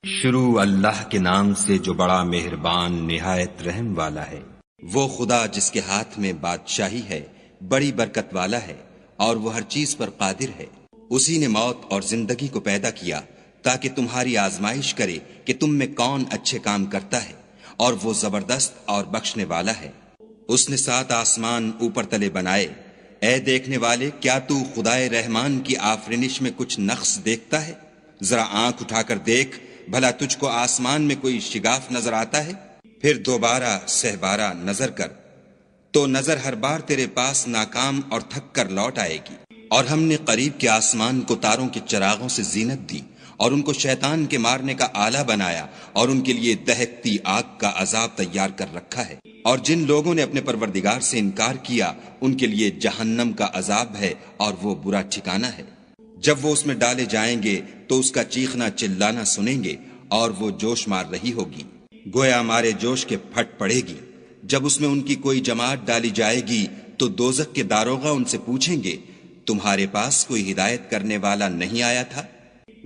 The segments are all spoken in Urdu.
شروع اللہ کے نام سے جو بڑا مہربان نہایت رحم والا ہے۔ وہ خدا جس کے ہاتھ میں بادشاہی ہے، بڑی برکت والا ہے اور وہ ہر چیز پر قادر ہے۔ اسی نے موت اور زندگی کو پیدا کیا تاکہ تمہاری آزمائش کرے کہ تم میں کون اچھے کام کرتا ہے، اور وہ زبردست اور بخشنے والا ہے۔ اس نے 7 آسمان اوپر تلے بنائے۔ اے دیکھنے والے، کیا تو خدائے رحمان کی آفرینش میں کچھ نقص دیکھتا ہے؟ ذرا آنکھ اٹھا کر دیکھ، بھلا تجھ کو آسمان میں کوئی شگاف نظر آتا ہے؟ پھر دوبارہ سہبارہ نظر کر تو نظر ہر بار تیرے پاس ناکام اور تھک کر لوٹ آئے گی۔ اور ہم نے قریب کے آسمان کو تاروں کے چراغوں سے زینت دی اور ان کو شیطان کے مارنے کا آلہ بنایا، اور ان کے لیے دہکتی آگ کا عذاب تیار کر رکھا ہے۔ اور جن لوگوں نے اپنے پروردگار سے انکار کیا، ان کے لیے جہنم کا عذاب ہے اور وہ برا ٹھکانہ ہے۔ جب وہ اس میں ڈالے جائیں گے تو اس کا چیخنا چلانا سنیں گے، اور وہ جوش مار رہی ہوگی، گویا مارے جوش کے پھٹ پڑے گی۔ جب اس میں ان کی کوئی جماعت ڈالی جائے گی تو دوزخ کے داروغہ ان سے پوچھیں گے، تمہارے پاس کوئی ہدایت کرنے والا نہیں آیا تھا؟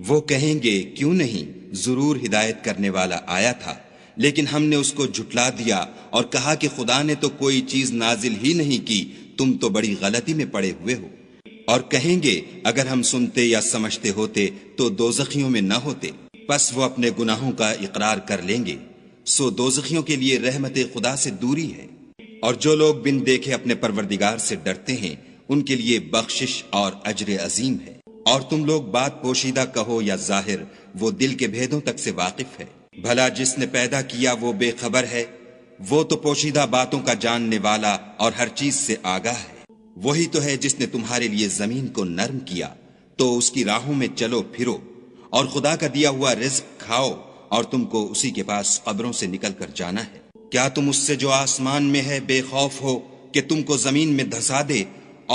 وہ کہیں گے، کیوں نہیں، ضرور ہدایت کرنے والا آیا تھا، لیکن ہم نے اس کو جھٹلا دیا اور کہا کہ خدا نے تو کوئی چیز نازل ہی نہیں کی، تم تو بڑی غلطی میں پڑے ہوئے ہو۔ اور کہیں گے، اگر ہم سنتے یا سمجھتے ہوتے تو دوزخیوں میں نہ ہوتے۔ پس وہ اپنے گناہوں کا اقرار کر لیں گے، سو دوزخیوں کے لیے رحمت خدا سے دوری ہے۔ اور جو لوگ بن دیکھے اپنے پروردگار سے ڈرتے ہیں، ان کے لیے بخشش اور اجر عظیم ہے۔ اور تم لوگ بات پوشیدہ کہو یا ظاہر، وہ دل کے بھیدوں تک سے واقف ہے۔ بھلا جس نے پیدا کیا وہ بے خبر ہے؟ وہ تو پوشیدہ باتوں کا جاننے والا اور ہر چیز سے آگاہ ہے۔ وہی تو ہے جس نے تمہارے لیے زمین کو نرم کیا، تو اس کی راہوں میں چلو پھرو، اور خدا کا دیا ہوا رزق کھاؤ، اور تم کو اسی کے پاس قبروں سے نکل کر جانا ہے۔ کیا تم اس سے جو آسمان میں ہے بے خوف ہو کہ تم کو زمین میں دھسا دے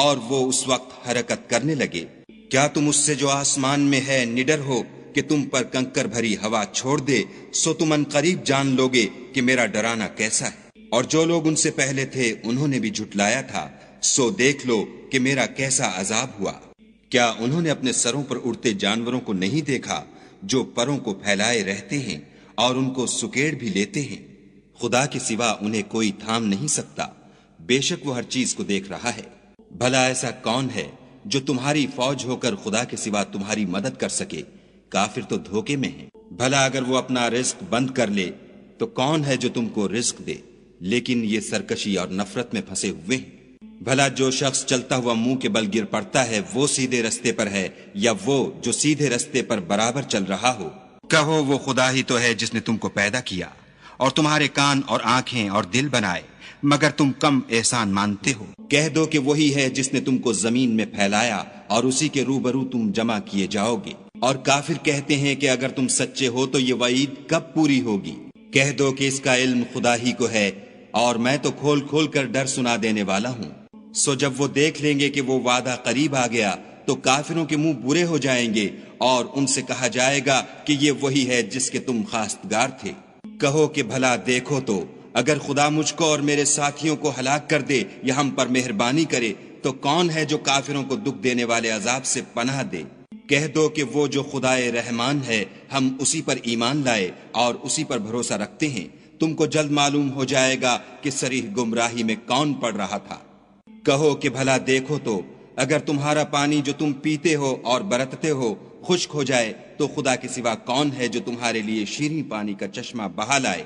اور وہ اس وقت حرکت کرنے لگے؟ کیا تم اس سے جو آسمان میں ہے نڈر ہو کہ تم پر کنکر بھری ہوا چھوڑ دے؟ سو تم ان قریب جان لوگے کہ میرا ڈرانا کیسا ہے۔ اور جو لوگ ان سے پہلے تھے انہوں نے بھی جھٹلایا تھا، سو دیکھ لو کہ میرا کیسا عذاب ہوا۔ کیا انہوں نے اپنے سروں پر اڑتے جانوروں کو نہیں دیکھا جو پروں کو پھیلائے رہتے ہیں اور ان کو سکیڑ بھی لیتے ہیں؟ خدا کے سوا انہیں کوئی تھام نہیں سکتا، بے شک وہ ہر چیز کو دیکھ رہا ہے۔ بھلا ایسا کون ہے جو تمہاری فوج ہو کر خدا کے سوا تمہاری مدد کر سکے؟ کافر تو دھوکے میں ہیں۔ بھلا اگر وہ اپنا رزق بند کر لے تو کون ہے جو تم کو رزق دے؟ لیکن یہ سرکشی اور نفرت میں پھنسے ہوئے ہیں۔ بھلا جو شخص چلتا ہوا منہ کے بل گر پڑتا ہے وہ سیدھے رستے پر ہے، یا وہ جو سیدھے رستے پر برابر چل رہا ہو؟ کہو، وہ خدا ہی تو ہے جس نے تم کو پیدا کیا اور تمہارے کان اور آنکھیں اور دل بنائے، مگر تم کم احسان مانتے ہو۔ کہہ دو کہ وہی ہے جس نے تم کو زمین میں پھیلایا اور اسی کے روبرو تم جمع کیے جاؤ گے۔ اور کافر کہتے ہیں کہ اگر تم سچے ہو تو یہ وعید کب پوری ہوگی؟ کہہ دو کہ اس کا علم خدا ہی کو ہے، اور میں تو کھول کھول کر ڈر سنا دینے والا ہوں۔ سو جب وہ دیکھ لیں گے کہ وہ وعدہ قریب آ گیا تو کافروں کے منہ برے ہو جائیں گے، اور ان سے کہا جائے گا کہ یہ وہی ہے جس کے تم خواستگار تھے۔ کہو کہ بھلا دیکھو تو، اگر خدا مجھ کو اور میرے ساتھیوں کو ہلاک کر دے یا ہم پر مہربانی کرے تو کون ہے جو کافروں کو دکھ دینے والے عذاب سے پناہ دے؟ کہہ دو کہ وہ جو خدائے رحمان ہے، ہم اسی پر ایمان لائے اور اسی پر بھروسہ رکھتے ہیں۔ تم کو جلد معلوم ہو جائے گا کہ صریح گمراہی میں کون پڑ رہا تھا۔ کہو کہ بھلا دیکھو تو، اگر تمہارا پانی جو تم پیتے ہو اور برتتے ہو خشک ہو جائے تو خدا کے سوا کون ہے جو تمہارے لیے شیریں پانی کا چشمہ بہا لائے؟